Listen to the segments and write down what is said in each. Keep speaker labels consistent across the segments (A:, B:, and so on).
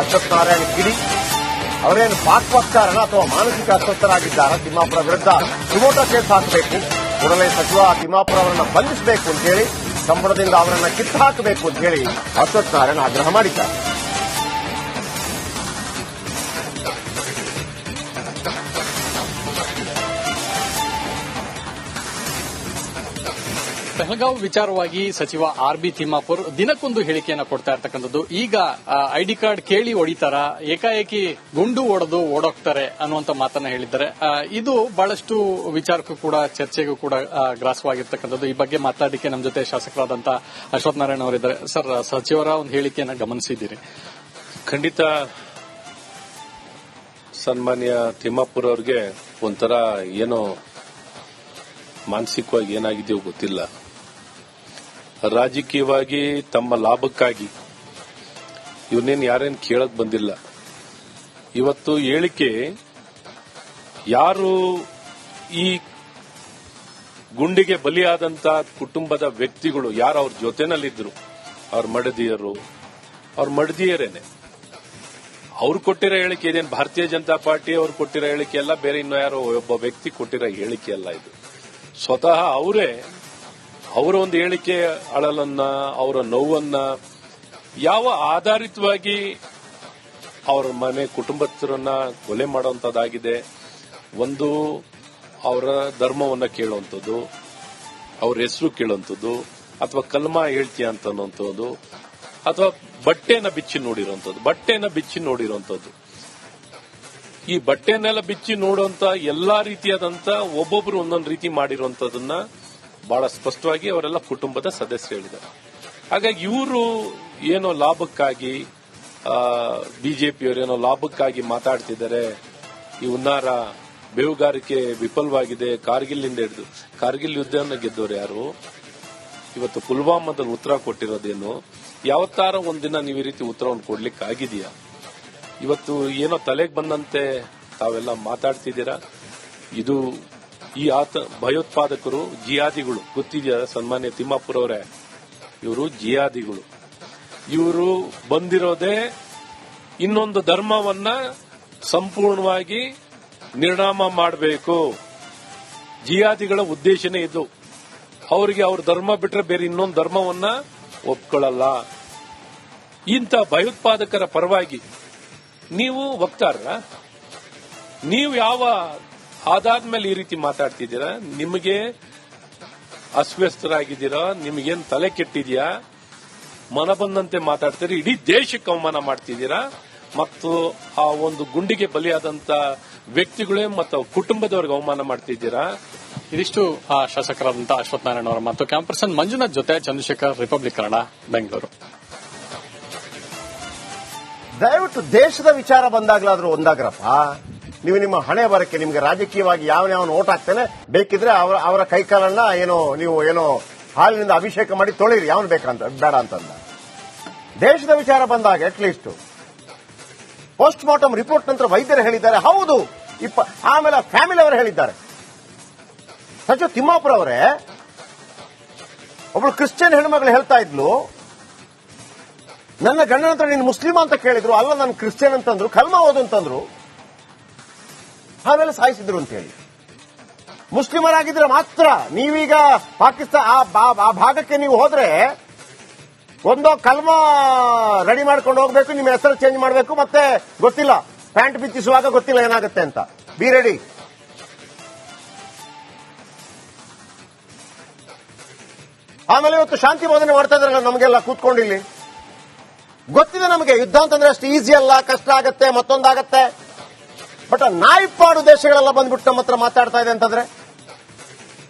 A: ಅಶ್ವತ್ಥನಾರಾಯಣ ಗಿಡಿ ಅವರೇನು ಪಾಕ್ವಕ್ತಾರನ ಅಥವಾ ಮಾನಸಿಕ ಅಸ್ವಸ್ಥರಾಗಿದ್ದಾರ ತಿಮ್ಮಾಪುರ ವಿರುದ್ಧ ಸುಮೋಟೋ ಕೇಸ್ ಹಾಕಬೇಕು, ಕೂಡಲೇ ಸಚಿವ ತಿಮ್ಮಾಪುರ ಅವರನ್ನು ಬಂಧಿಸಬೇಕು ಅಂತ ಹೇಳಿ, ಸಂಬಳದಿಂದ ಅವರನ್ನು ಕಿತ್ತು ಹಾಕಬೇಕು ಅಂತ ಹೇಳಿ ಅಶ್ವತ್ಥನಾರಾಯಣ ಆಗ್ರಹ ಮಾಡಿದ್ದಾರೆ.
B: ಪಹಲ್ಗಾಂವ್ ವಿಚಾರವಾಗಿ ಸಚಿವ ಆರ್.ಬಿ. ತಿಮ್ಮಾಪುರ್ ದಿನಕ್ಕೊಂದು ಹೇಳಿಕೆಯನ್ನು ಕೊಡ್ತಾ ಇರ್ತಕ್ಕಂಥದ್ದು. ಈಗ ಐಡಿ ಕಾರ್ಡ್ ಕೇಳಿ ಹೊಡಿತಾರ, ಏಕಾಏಕಿ ಗುಂಡು ಹೊಡೆದು ಓಡೋಗ್ತಾರೆ ಅನ್ನುವಂತ ಮಾತನ್ನ ಹೇಳಿದ್ದಾರೆ. ಇದು ಬಹಳಷ್ಟು ವಿಚಾರಕ್ಕೂ ಕೂಡ ಚರ್ಚೆಗೂ ಕೂಡ ಗ್ರಾಸವಾಗಿರ್ತಕ್ಕಂಥದ್ದು. ಈ ಬಗ್ಗೆ ಮಾತಾಡಲಿಕ್ಕೆ ನಮ್ಮ ಜೊತೆ ಶಾಸಕರಾದಂತ ಅಶ್ವಥ್ ನಾರಾಯಣ ಅವರಿದ್ದಾರೆ. ಸರ್, ಸಚಿವರ ಒಂದು ಹೇಳಿಕೆಯನ್ನು ಗಮನಿಸಿದ್ದೀರಿ?
C: ಖಂಡಿತ ಸನ್ಮಾನ್ಯ ತಿಮ್ಮಾಪುರ್ ಅವ್ರಿಗೆ ಒಂಥರ ಏನೋ ಮಾನಸಿಕವಾಗಿ ಏನಾಗಿದೆಯೋ ಗೊತ್ತಿಲ್ಲ. ರಾಜಕೀಯವಾಗಿ ತಮ್ಮ ಲಾಭಕ್ಕಾಗಿ ಇವನ್ನೇನು ಯಾರೇನು ಕೇಳಕ್ ಬಂದಿಲ್ಲ. ಇವತ್ತು ಹೇಳಿಕೆ ಯಾರು ಈ ಗುಂಡಿಗೆ ಬಲಿಯಾದಂತ ಕುಟುಂಬದ ವ್ಯಕ್ತಿಗಳು ಯಾರು ಅವ್ರ ಜೊತೆನಲ್ಲಿದ್ರು, ಅವ್ರ ಮಡದಿಯರೇನೆ ಅವ್ರು ಕೊಟ್ಟಿರೋ ಹೇಳಿಕೆ ಇದೇನು ಭಾರತೀಯ ಜನತಾ ಪಾರ್ಟಿ ಅವ್ರು ಕೊಟ್ಟಿರೋ ಹೇಳಿಕೆ ಅಲ್ಲ, ಬೇರೆ ಇನ್ನೂ ಯಾರೋ ಒಬ್ಬ ವ್ಯಕ್ತಿ ಕೊಟ್ಟಿರೋ ಹೇಳಿಕೆ ಅಲ್ಲ. ಇದು ಸ್ವತಃ ಅವರ ಒಂದು ಹೇಳಿಕೆ ಅಳಲನ್ನ, ಅವರ ನೋವನ್ನ ಯಾವ ಆಧಾರಿತವಾಗಿ ಅವರ ಮನೆ ಕುಟುಂಬಸ್ಥರನ್ನ ಕೊಲೆ ಮಾಡುವಂತದ್ದಾಗಿದೆ. ಒಂದು ಅವರ ಧರ್ಮವನ್ನ ಕೇಳುವಂಥದ್ದು, ಅವ್ರ ಹೆಸರು ಕೇಳುವಂಥದ್ದು, ಅಥವಾ ಕಲ್ಮಾ ಹೇಳ್ತೀಯ ಅಂತ ಅನ್ನೋಂಥದ್ದು, ಅಥವಾ ಬಟ್ಟೆನ ಬಿಚ್ಚಿ ನೋಡಿರುವಂಥದ್ದು. ಈ ಬಟ್ಟೆನೆಲ್ಲ ಬಿಚ್ಚಿ ನೋಡುವಂತ ಎಲ್ಲಾ ರೀತಿಯಾದಂತ ಒಬ್ಬೊಬ್ರು ಒಂದೊಂದು ರೀತಿ ಮಾಡಿರುವಂತದನ್ನ ಬಹಳ ಸ್ಪಷ್ಟವಾಗಿ ಅವರೆಲ್ಲ ಕುಟುಂಬದ ಸದಸ್ಯರು ಹೇಳಿದ್ದಾರೆ. ಹಾಗಾಗಿ ಇವರು ಏನೋ ಲಾಭಕ್ಕಾಗಿ, ಬಿಜೆಪಿಯವರೇನೋ ಲಾಭಕ್ಕಾಗಿ ಮಾತಾಡ್ತಿದ್ದಾರೆ. ಈ ಹುನ್ನಾರ ಬೇಹುಗಾರಿಕೆ ವಿಫಲವಾಗಿದೆ. ಕಾರ್ಗಿಲ್ನಿಂದ ಹಿಡಿದು ಕಾರ್ಗಿಲ್ ಯುದ್ಧವನ್ನು ಗೆದ್ದವರು ಯಾರು? ಇವತ್ತು ಪುಲ್ವಾಮಾದಲ್ಲಿ ಉತ್ತರ ಕೊಟ್ಟಿರೋದೇನು? ಯಾವತ್ತಾರ ಒಂದಿನ ನೀವು ಈ ರೀತಿ ಉತ್ತರವನ್ನು ಕೊಡ್ಲಿಕ್ಕೆ ಆಗಿದೆಯಾ? ಇವತ್ತು ಏನೋ ತಲೆಗೆ ಬಂದಂತೆ ತಾವೆಲ್ಲ ಮಾತಾಡ್ತಿದ್ದೀರಾ. ಇದು ಈ ಭಯೋತ್ಪಾದಕರು, ಜಿಹಾದಿಗಳು ಗೊತ್ತಿದೆಯಾ ಸನ್ಮಾನ್ಯ ತಿಮ್ಮಾಪುರ್ ಅವರೇ? ಇವರು ಜಿಹಾದಿಗಳು. ಇವರು ಬಂದಿರೋದೇ ಇನ್ನೊಂದು ಧರ್ಮವನ್ನ ಸಂಪೂರ್ಣವಾಗಿ ನಿರ್ನಾಮ ಮಾಡಬೇಕು. ಜಿಹಾದಿಗಳ ಉದ್ದೇಶನೇ ಇದು. ಅವರಿಗೆ ಅವ್ರ ಧರ್ಮ ಬಿಟ್ರೆ ಬೇರೆ ಇನ್ನೊಂದು ಧರ್ಮವನ್ನ ಒಪ್ಕೊಳ್ಳಲ್ಲ. ಇಂಥ ಭಯೋತ್ಪಾದಕರ ಪರವಾಗಿ ನೀವು ವಕ್ತಾರ, ನೀವು ಯಾವ ಆಧಾರದ ಈ ರೀತಿ ಮಾತಾಡ್ತಿದ್ದೀರಾ? ನಿಮಗೆ ಅಸ್ವಸ್ಥರಾಗಿದ್ದೀರಾ? ನಿಮಗೇನು ತಲೆ ಕೆಟ್ಟಿದ್ಯಾ? ಮನ ಬಂದಂತೆ ಮಾತಾಡ್ತೀರಿ, ಇಡೀ ದೇಶಕ್ಕೆ ಅವಮಾನ ಮಾಡ್ತಿದ್ದೀರಾ. ಮತ್ತು ಆ ಒಂದು ಗುಂಡಿಗೆ ಬಲಿಯಾದಂತ ವ್ಯಕ್ತಿಗಳೇ ಮತ್ತು ಕುಟುಂಬದವರಿಗೆ ಅವಮಾನ ಮಾಡ್ತಿದ್ದೀರಾ.
B: ಇದಿಷ್ಟು ಶಾಸಕರಾದಂತಹ ಅಶ್ವಥ್ ನಾರಾಯಣ ಅವರ ಮತ್ತು ಕ್ಯಾಂಪರ್ಸನ್ ಮಂಜುನಾಥ್ ಜೊತೆ ಚಂದ್ರಶೇಖರ್, ರಿಪಬ್ಲಿಕ್ ಕನ್ನಡ, ಬೆಂಗಳೂರು.
A: ದಯವಿಟ್ಟು ದೇಶದ ವಿಚಾರ ಬಂದಾಗ್ಲಾದ್ರೂ ಒಂದಾಗ್ರಪ್ಪ. ನೀವು ನಿಮ್ಮ ಹಣೆ ಬರಕ್ಕೆ ನಿಮ್ಗೆ ರಾಜಕೀಯವಾಗಿ ಯಾವನ ಓಟ್ ಹಾಕ್ತಾನೆ, ಬೇಕಿದ್ರೆ ಅವರ ಕೈಕಾಲನ್ನ ನೀವು ಹಾಲಿನಿಂದ ಅಭಿಷೇಕ ಮಾಡಿ ತೊಳಿರಿ, ಯಾವನು ಬೇಡ ಅಂತಂದ. ದೇಶದ ವಿಚಾರ ಬಂದಾಗ ಅಟ್ಲೀಸ್ಟ್ ಪೋಸ್ಟ್ ಮಾರ್ಟಮ್ ರಿಪೋರ್ಟ್ ನಂತರ ವೈದ್ಯರು ಹೇಳಿದ್ದಾರೆ, ಹೌದು. ಆಮೇಲೆ ಫ್ಯಾಮಿಲಿ ಅವರು ಹೇಳಿದ್ದಾರೆ. ಸಚಿವ ತಿಮ್ಮಾಪುರ ಅವರೇ, ಒಬ್ಳು ಕ್ರಿಶ್ಚಿಯನ್ ಹೆಣ್ಮಗಳು ಹೇಳ್ತಾ ಇದ್ಲು, ನನ್ನ ಗಂಡನ ಹತ್ರ ನೀನು ಮುಸ್ಲಿಂ ಅಂತ ಕೇಳಿದ್ರು, ಅಲ್ಲ ನಾನು ಕ್ರಿಶ್ಚಿಯನ್ ಅಂತಂದ್ರು, ಕಲ್ಮಾ ಓದು ಅಂತಂದ್ರು, ಆಮೇಲೆ ಸಾಯಿಸಿದ್ರು ಅಂತ ಹೇಳಿ. ಮುಸ್ಲಿಮರಾಗಿದ್ರೆ ಮಾತ್ರ ನೀವೀಗ ಪಾಕಿಸ್ತಾನ ಆ ಭಾಗಕ್ಕೆ ನೀವು ಹೋದ್ರೆ ಒಂದೋ ಕಲ್ಮಾ ರೆಡಿ ಮಾಡ್ಕೊಂಡು ಹೋಗ್ಬೇಕು, ನಿಮ್ಮ ಹೆಸರು ಚೇಂಜ್ ಮಾಡಬೇಕು, ಮತ್ತೆ ಗೊತ್ತಿಲ್ಲ ಪ್ಯಾಂಟ್ ಬಿಚ್ಚಿಸುವಾಗ ಗೊತ್ತಿಲ್ಲ ಏನಾಗುತ್ತೆ ಅಂತ. Be ready. ಆಮೇಲೆ ಇವತ್ತು ಶಾಂತಿ ಬೋಧನೆ ಮಾಡ್ತಾ ಇದ್ರಲ್ಲ ನಮಗೆಲ್ಲ ಕೂತ್ಕೊಂಡಿಲ್ಲಿ. ಗೊತ್ತಿದೆ ನಮಗೆ ಯುದ್ಧ ಅಂತಂದ್ರೆ ಅಷ್ಟು ಈಸಿ ಅಲ್ಲ, ಕಷ್ಟ ಆಗತ್ತೆ, ಮತ್ತೊಂದಾಗತ್ತೆ. ಬಟ್ ನಾಯಿಪಾಡು ದೇಶಗಳೆಲ್ಲ ಬಂದ್ಬಿಟ್ಟು ನಮ್ಮ ಹತ್ರ ಮಾತಾಡ್ತಾ ಇದೆ ಅಂತಂದ್ರೆ,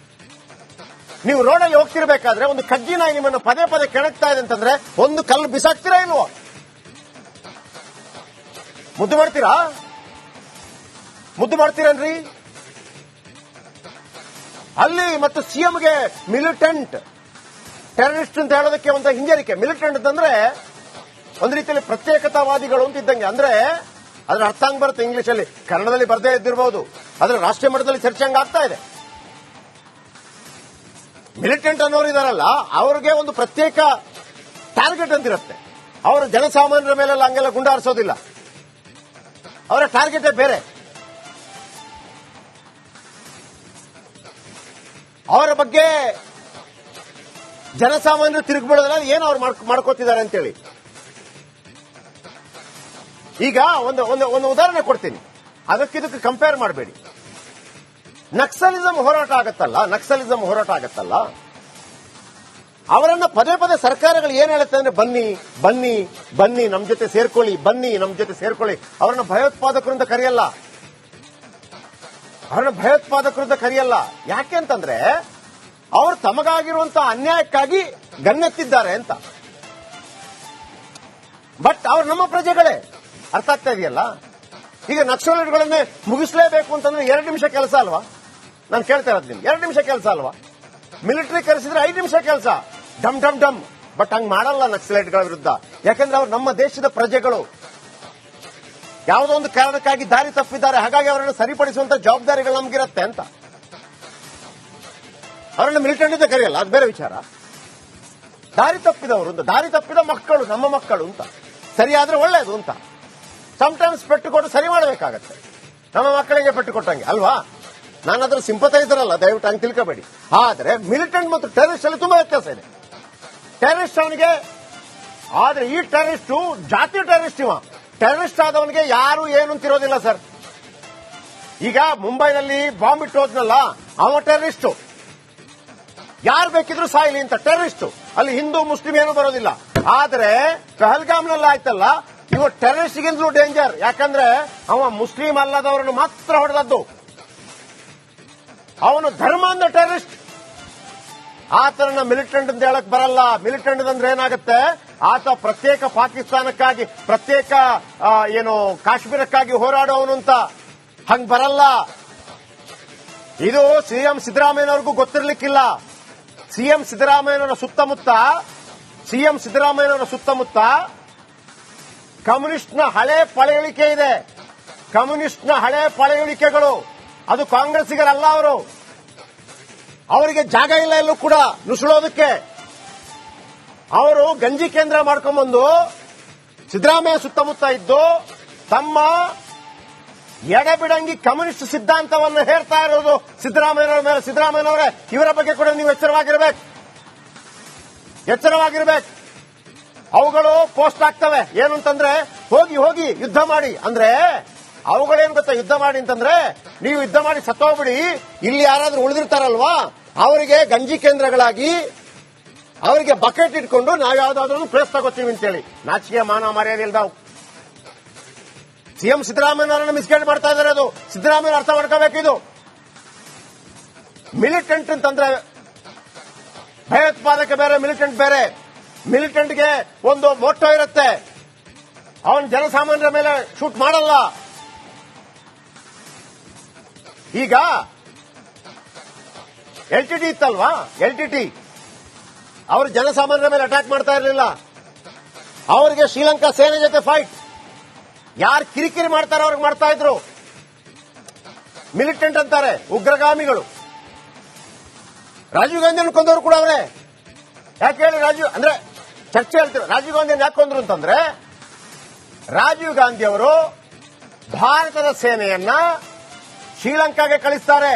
A: ನೀವು ರೋಡಲ್ಲಿ ಹೋಗ್ತಿರ್ಬೇಕಾದ್ರೆ ಒಂದು ಕಜ್ಜಿ ನಾಯಿ ನಿಮ್ಮನ್ನು ಪದೇ ಪದೇ ಕೆಣಕ್ತಾ ಇದೆ ಅಂತಂದ್ರೆ ಒಂದು ಕಲ್ಲು ಬಿಸಾಕ್ತೀರಾ ಇಲ್ವೋ? ಮುದ್ದು ಮಾಡ್ತೀರನ್ರಿ? ಅಲ್ಲಿ ಮತ್ತು ಸಿಎಂಗೆ ಮಿಲಿಟೆಂಟ್ ಟೆರರಿಸ್ಟ್ ಅಂತ ಹೇಳೋದಕ್ಕೆ ಒಂದು ಹಿಂಜರಿಕೆ. ಮಿಲಿಟೆಂಟ್ ಅಂತಂದ್ರೆ ಒಂದು ರೀತಿಯಲ್ಲಿ ಪ್ರತ್ಯೇಕತಾವಾದಿಗಳು ಅಂತ ಇದ್ದಂಗೆ. ಅಂದ್ರೆ ಅದ್ರ ಅರ್ಥ ಹಂಗ್ ಬರುತ್ತೆ ಇಂಗ್ಲಿಷಲ್ಲಿ, ಕನ್ನಡದಲ್ಲಿ ಬರ್ದೇ ಇದ್ದಿರಬಹುದು, ಆದ್ರೆ ರಾಷ್ಟ್ರೀಯ ಮಟ್ಟದಲ್ಲಿ ಚರ್ಚೆ ಹಂಗಾಗ್ತಾ ಇದೆ. ಮಿಲಿಟೆಂಟ್ ಅನ್ನೋರು ಇದಾರಲ್ಲ, ಅವ್ರಿಗೆ ಒಂದು ಪ್ರತ್ಯೇಕ ಟಾರ್ಗೆಟ್ ಅಂತಿರುತ್ತೆ. ಅವರು ಜನಸಾಮಾನ್ಯರ ಮೇಲೆಲ್ಲ ಹಂಗೆಲ್ಲ ಗುಂಡಾರಿಸೋದಿಲ್ಲ. ಅವರ ಟಾರ್ಗೆಟೇ ಬೇರೆ. ಅವರ ಬಗ್ಗೆ ಜನಸಾಮಾನ್ಯರು ತಿರುಗಿಬಿಡೋದಿಲ್ಲ. ಏನು ಅವ್ರು ಮಾಡ್ಕೋತಿದ್ದಾರೆ ಅಂತೇಳಿ. ಈಗ ಒಂದು ಉದಾಹರಣೆ ಕೊಡ್ತೀನಿ, ಅದಕ್ಕಿದಕ್ಕೆ ಕಂಪೇರ್ ಮಾಡಬೇಡಿ. ನಕ್ಸಲಿಸಂ ಹೋರಾಟ ಆಗತ್ತಲ್ಲ, ಅವರನ್ನ ಪದೇ ಪದೇ ಸರ್ಕಾರಗಳು ಏನ್ ಹೇಳುತ್ತೆ ಅಂದ್ರೆ ಬನ್ನಿ ಬನ್ನಿ ಬನ್ನಿ ನಮ್ ಜೊತೆ ಸೇರ್ಕೊಳ್ಳಿ, ಬನ್ನಿ ನಮ್ ಜೊತೆ ಸೇರ್ಕೊಳ್ಳಿ. ಅವರನ್ನ ಭಯೋತ್ಪಾದಕರು ಅಂತ ಕರೆಯಲ್ಲ. ಯಾಕೆ ಅಂತಂದ್ರೆ ಅವರು ತಮಗಾಗಿರುವಂತಹ ಅನ್ಯಾಯಕ್ಕಾಗಿ ಗನ್ನೆತ್ತಿದ್ದಾರೆ ಅಂತ. ಬಟ್ ಅವ್ರು ನಮ್ಮ ಪ್ರಜೆಗಳೇ. ಅರ್ಥ ಆಗ್ತಾ ಇದೆಯಲ್ಲ? ಈಗ ನಕ್ಸಲೈಟ್ಗಳನ್ನೇ ಮುಗಿಸಲೇಬೇಕು ಅಂತಂದ್ರೆ 2 ನಿಮಿಷ ಕೆಲಸ ಅಲ್ವಾ? ನಾನು ಕೇಳ್ತಾ ಇರೋದು ನಿಮ್ಗೆ, 2 ನಿಮಿಷ ಕೆಲಸ ಅಲ್ವಾ? ಮಿಲಿಟರಿ ಕರೆಸಿದ್ರೆ 5 ನಿಮಿಷ ಕೆಲಸ, ಡಮ್ ಡಮ್ ಡಮ್. ಬಟ್ ಹಂಗ್ ಮಾಡಲ್ಲ ನಕ್ಸಲೈಟ್ಗಳ ವಿರುದ್ಧ. ಯಾಕಂದ್ರೆ ಅವ್ರು ನಮ್ಮ ದೇಶದ ಪ್ರಜೆಗಳು. ಯಾವುದೋ ಒಂದು ಕಾರಣಕ್ಕಾಗಿ ದಾರಿ ತಪ್ಪಿದ್ದಾರೆ, ಹಾಗಾಗಿ ಅವರನ್ನು ಸರಿಪಡಿಸುವಂತ ಜವಾಬ್ದಾರಿಗಳು ನಮ್ಗಿರತ್ತೆ ಅಂತ. ಅವರನ್ನು ಮಿಲಿಟರಿ ಅಂತ ಕರೆಯಲ್ಲ, ಅದು ಬೇರೆ ವಿಚಾರ. ದಾರಿ ತಪ್ಪಿದ ಮಕ್ಕಳು, ನಮ್ಮ ಮಕ್ಕಳು ಅಂತ. ಸರಿಯಾದ್ರೆ ಒಳ್ಳೇದು ಅಂತ. ಸಮಟೈಮ್ಸ್ ಪೆಟ್ಟು ಕೊಟ್ಟು ಸರಿ ಮಾಡಬೇಕಾಗತ್ತೆ. ನಮ್ಮ ಮಕ್ಕಳಿಗೆ ಪೆಟ್ಟು ಕೊಟ್ಟಂಗೆ ಅಲ್ವಾ? ನಾನು ಅದ್ರ ಸಿಂಪತೈಸರ್ ಅಲ್ಲ, ದಯವಿಟ್ಟು ಹಂಗೆ ತಿಳ್ಕೋಬೇಡಿ. ಆದ್ರೆ ಮಿಲಿಟೆಂಟ್ ಮತ್ತು ಟೆರರಿಸ್ಟ್ ಅಲ್ಲಿ ತುಂಬಾ ವ್ಯತ್ಯಾಸ ಇದೆ. ಟೆರರಿಸ್ಟ್ ಅವನಿಗೆ, ಆದ್ರೆ ಈ ಟೆರರಿಸ್ಟ್ ಜಾತಿ ಟೆರರಿಸ್ಟ್. ಟೆರರಿಸ್ಟ್ ಆದವನಿಗೆ ಯಾರು ಏನು ಅಂತಿರೋದಿಲ್ಲ ಸರ್. ಈಗ ಮುಂಬೈನಲ್ಲಿ ಬಾಂಬ್ ಇಟ್ಟು ಹೋದ್ನಲ್ಲ, ಅವ ಟೆರರಿಸ್ಟ್. ಯಾರು ಬೇಕಿದ್ರು ಸಾಯಿಲಿ ಅಂತ ಟೆರರಿಸ್ಟ್. ಅಲ್ಲಿ ಹಿಂದೂ ಮುಸ್ಲಿಂ ಏನೂ ಬರೋದಿಲ್ಲ. ಆದ್ರೆ ಪಹಲ್ಗಾಮ್ನಲ್ಲಿ ಆಯ್ತಲ್ಲ, ಇವ ಟೆರರಿಸ್ಟ್ಗಿಂತಲೂ ಡೇಂಜರ್. ಯಾಕಂದ್ರೆ ಅವ ಮುಸ್ಲಿಂ ಅಲ್ಲದವರನ್ನು ಮಾತ್ರ ಹೊಡೆದದ್ದು. ಅವನು ಧರ್ಮ ಅಂದ ಟೆರರಿಸ್ಟ್. ಆತನ ಮಿಲಿಟೆಂಟ್ ಅಂತ ಹೇಳಕ್ ಬರಲ್ಲ. ಮಿಲಿಟೆಂಟ್ ಅಂದ್ರೆ ಏನಾಗುತ್ತೆ, ಆತ ಪ್ರತ್ಯೇಕ ಪಾಕಿಸ್ತಾನಕ್ಕಾಗಿ, ಪ್ರತ್ಯೇಕ ಕಾಶ್ಮೀರಕ್ಕಾಗಿ ಹೋರಾಡೋವನು ಅಂತ. ಹಂಗ್ ಬರಲ್ಲ. ಇದು ಸಿಎಂ ಸಿದ್ದರಾಮಯ್ಯನವ್ರಿಗೂ ಗೊತ್ತಿರ್ಲಿಕ್ಕಿಲ್ಲ. ಸಿಎಂ ಸಿದ್ದರಾಮಯ್ಯನವರ ಸುತ್ತಮುತ್ತ ಕಮ್ಯುನಿಸ್ಟ್ನ ಹಳೆ ಪಳೆಯುಳಿಕೆ ಇದೆ. ಕಮ್ಯುನಿಸ್ಟ್ನ ಹಳೆ ಪಳೆಯುಳಿಕೆಗಳು. ಅದು ಕಾಂಗ್ರೆಸ್ಸಿಗರಲ್ಲ. ಅವರಿಗೆ ಜಾಗ ಇಲ್ಲ ಎಲ್ಲೂ ಕೂಡ ನುಸುಳೋದಕ್ಕೆ. ಅವರು ಗಂಜಿ ಕೇಂದ್ರ ಮಾಡ್ಕೊಂಡ್ಬಂದು ಸಿದ್ದರಾಮಯ್ಯ ಸುತ್ತಮುತ್ತ ಇದ್ದು ತಮ್ಮ ಎಡಬಿಡಂಗಿ ಕಮ್ಯುನಿಸ್ಟ್ ಸಿದ್ಧಾಂತವನ್ನು ಹೇರ್ತಾ ಇರೋದು ಸಿದ್ದರಾಮಯ್ಯನವರ ಮೇಲೆ. ಸಿದ್ದರಾಮಯ್ಯನವರೇ, ಇವರ ಬಗ್ಗೆ ಕೂಡ ನೀವು ಎಚ್ಚರವಾಗಿರ್ಬೇಕು. ಅವುಗಳು ಪೋಸ್ಟ್ ಆಗ್ತವೆ. ಏನು ಅಂತಂದ್ರೆ ಹೋಗಿ ಹೋಗಿ ಯುದ್ಧ ಮಾಡಿ ಅಂದ್ರೆ, ಅವುಗಳೇನು ಗೊತ್ತಾ, ಯುದ್ಧ ಮಾಡಿ ಅಂತಂದ್ರೆ ನೀವು ಯುದ್ಧ ಮಾಡಿ ಸತ್ತೋಗ್ಬಿಡಿ, ಇಲ್ಲಿ ಯಾರಾದ್ರೂ ಉಳಿದಿರ್ತಾರಲ್ವಾ ಅವರಿಗೆ ಗಂಜಿ ಕೇಂದ್ರಗಳಾಗಿ ಅವರಿಗೆ ಬಕೆಟ್ ಇಟ್ಕೊಂಡು ನಾವು ಯಾವ್ದಾದ್ರು ಪ್ಲೇಸ್ ತಗೋತೀವಿ ಅಂತೇಳಿ. ನಾಚಿಕೆ ಮಾನ ಮರ್ಯಾದೆ ಇಲ್ದಾವ್. ಸಿಎಂ ಸಿದ್ದರಾಮಯ್ಯನವರನ್ನು ಮಿಸ್ಗೈಡ್ ಮಾಡ್ತಾ ಇದ್ದಾರೆ. ಅದು ಸಿದ್ದರಾಮಯ್ಯ ಅರ್ಥ ಮಾಡ್ಕೋಬೇಕು. ಇದು ಮಿಲಿಟೆಂಟ್ ಅಂತಂದ್ರೆ ಭಯೋತ್ಪಾದಕ ಬೇರೆ, ಮಿಲಿಟೆಂಟ್ ಬೇರೆ. ಮಿಲಿಟೆಂಟ್ಗೆ ಒಂದು ಮೋಟೋ ಇರುತ್ತೆ, ಅವನು ಜನಸಾಮಾನ್ಯರ ಮೇಲೆ ಶೂಟ್ ಮಾಡಲ್ಲ. ಈಗ LTT ಇತ್ತಲ್ವಾ, LTT ಅವರು ಜನಸಾಮಾನ್ಯರ ಮೇಲೆ ಅಟ್ಯಾಕ್ ಮಾಡ್ತಾ ಇರಲಿಲ್ಲ. ಅವರಿಗೆ ಶ್ರೀಲಂಕಾ ಸೇನೆ ಜೊತೆ ಫೈಟ್. ಯಾರು ಕಿರಿಕಿರಿ ಮಾಡ್ತಾರೋ ಅವ್ರಿಗೆ ಮಾಡ್ತಾ ಇದ್ರು. ಮಿಲಿಟೆಂಟ್ ಅಂತಾರೆ, ಉಗ್ರಗಾಮಿಗಳು. ರಾಜೀವ್ ಗಾಂಧಿಯನ್ನು ಕೊಂದವರು ಕೂಡ ಅವರೇ. ಯಾಕೆ ಹೇಳಿ? ಅಂದ್ರೆ ಚರ್ಚೆ ಹೇಳ್ತೀವಿ. ರಾಜೀವ್ ಗಾಂಧಿಯನ್ನು ಯಾಕೆ ಕೊಂದ್ರು ಅಂತಂದ್ರೆ, ರಾಜೀವ್ ಗಾಂಧಿ ಅವರು ಭಾರತದ ಸೇನೆಯನ್ನ ಶ್ರೀಲಂಕಾಗೆ ಕಳಿಸ್ತಾರೆ.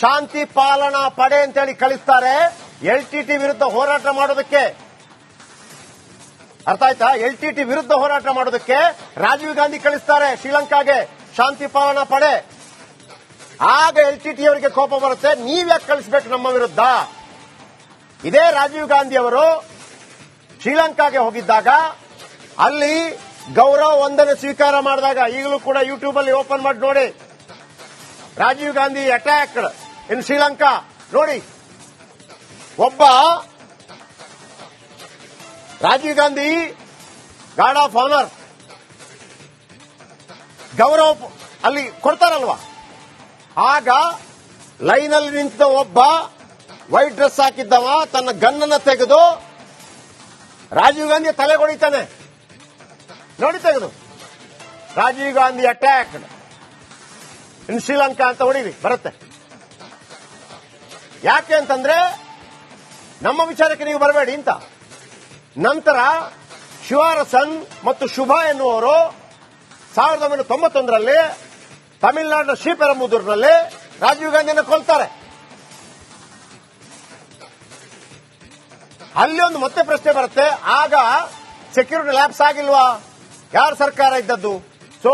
A: ಶಾಂತಿ ಪಾಲನಾ ಪಡೆ ಅಂತೇಳಿ ಕಳಿಸ್ತಾರೆ LTT ವಿರುದ್ಧ ಹೋರಾಟ ಮಾಡೋದಕ್ಕೆ. ಅರ್ಥ ಆಯ್ತಾ? LTT ವಿರುದ್ಧ ಹೋರಾಟ ಮಾಡೋದಕ್ಕೆ ರಾಜೀವ್ ಗಾಂಧಿ ಕಳಿಸ್ತಾರೆ ಶ್ರೀಲಂಕಾಗೆ ಶಾಂತಿ ಪಾಲನಾ ಪಡೆ. ಆಗ LTT ಅವರಿಗೆ ಕೋಪ ಬರುತ್ತೆ, ನೀವ್ಯಾಕೆ ಕಳಿಸ್ಬೇಕು ನಮ್ಮ ವಿರುದ್ಧ? ಇದೇ ರಾಜೀವ್ ಗಾಂಧಿ ಅವರು ಶ್ರೀಲಂಕಾಗೆ ಹೋಗಿದ್ದಾಗ ಅಲ್ಲಿ ಗೌರವ ವಂದನೆ ಸ್ವೀಕಾರ ಮಾಡಿದಾಗ, ಈಗಲೂ ಕೂಡ ಯೂಟ್ಯೂಬ್ ಅಲ್ಲಿ ಓಪನ್ ಮಾಡಿ ನೋಡಿ, ರಾಜೀವ್ ಗಾಂಧಿ ಅಟ್ಯಾಕ್ ಇನ್ ಶ್ರೀಲಂಕಾ ನೋಡಿ. ಒಬ್ಬ Rajiv Gandhi guard of honour ಗೌರವ ಅಲ್ಲಿ ಕೊಡ್ತಾರಲ್ವಾ, ಆಗ ಲೈನಲ್ಲಿ ನಿಂತ ಒಬ್ಬ ವೈಟ್ ಡ್ರೆಸ್ ಹಾಕಿದ್ದವ ತನ್ನ ಗನ್ನನ್ನ ತೆಗೆದು ರಾಜೀವ್ ಗಾಂಧಿ ತಲೆ ಹೊಡಿತಾನೆ. ನೋಡಿ ತೆಗೆದು, ರಾಜೀವ್ ಗಾಂಧಿ ಅಟ್ಯಾಕ್ ಇನ್ ಶ್ರೀಲಂಕಾ ಅಂತ ಹೊಡಿವಿ ಬರುತ್ತೆ. ಯಾಕೆ ಅಂತಂದ್ರೆ ನಮ್ಮ ವಿಚಾರಕ್ಕೆ ನೀವು ಬರಬೇಡಿ ಅಂತ. ನಂತರ ಶಿವಾರಸನ್ ಮತ್ತು ಶುಭ ಎನ್ನುವರು 1991ರಲ್ಲಿ ತಮಿಳುನಾಡಿನ ಶ್ರೀಪೆರಂಬುದೂರಿನಲ್ಲಿ ರಾಜೀವ್ ಗಾಂಧಿಯನ್ನು ಕೊಲ್ತಾರೆ. ಅಲ್ಲಿ ಒಂದು ಮತ್ತೆ ಪ್ರಶ್ನೆ ಬರುತ್ತೆ, ಆಗ ಸೆಕ್ಯೂರಿಟಿ ಲ್ಯಾಬ್ಸ್ ಆಗಿಲ್ವಾ? ಯಾರ ಸರ್ಕಾರ ಇದ್ದದ್ದು? ಸೊ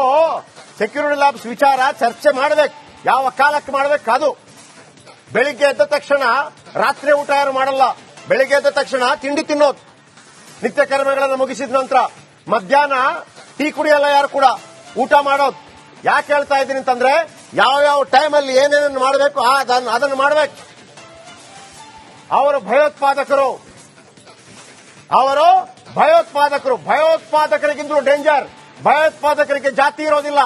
A: ಸೆಕ್ಯೂರಿಟಿ ಲ್ಯಾಬ್ಸ್ ವಿಚಾರ ಚರ್ಚೆ ಮಾಡಬೇಕು. ಯಾವ ಕಾಲಕ್ಕೆ ಮಾಡಬೇಕು? ಅದು ಬೆಳಿಗ್ಗೆ ಎದ್ದ ತಕ್ಷಣ ರಾತ್ರಿ ಊಟ ಯಾರು ಮಾಡಲ್ಲ. ಬೆಳಿಗ್ಗೆ ಎದ್ದ ತಕ್ಷಣ ತಿಂಡಿ ತಿನ್ನೋದು, ನಿತ್ಯ ಕರ್ಮಗಳನ್ನು ಮುಗಿಸಿದ ನಂತರ ಮಧ್ಯಾಹ್ನ ಟೀ ಕುಡಿಯಲ್ಲ ಯಾರು ಕೂಡ, ಊಟ ಮಾಡೋದು. ಯಾಕೆ ಹೇಳ್ತಾ ಇದ್ದೀನಿ ಅಂತಂದ್ರೆ, ಯಾವ ಟೈಮಲ್ಲಿ ಏನೇನನ್ನು ಮಾಡಬೇಕು ಅದನ್ನು ಮಾಡಬೇಕು. ಅವರು ಭಯೋತ್ಪಾದಕರಿಗಿಂತಲೂ ಡೇಂಜರ್. ಭಯೋತ್ಪಾದಕರಿಗೆ ಜಾತಿ ಇರೋದಿಲ್ಲ.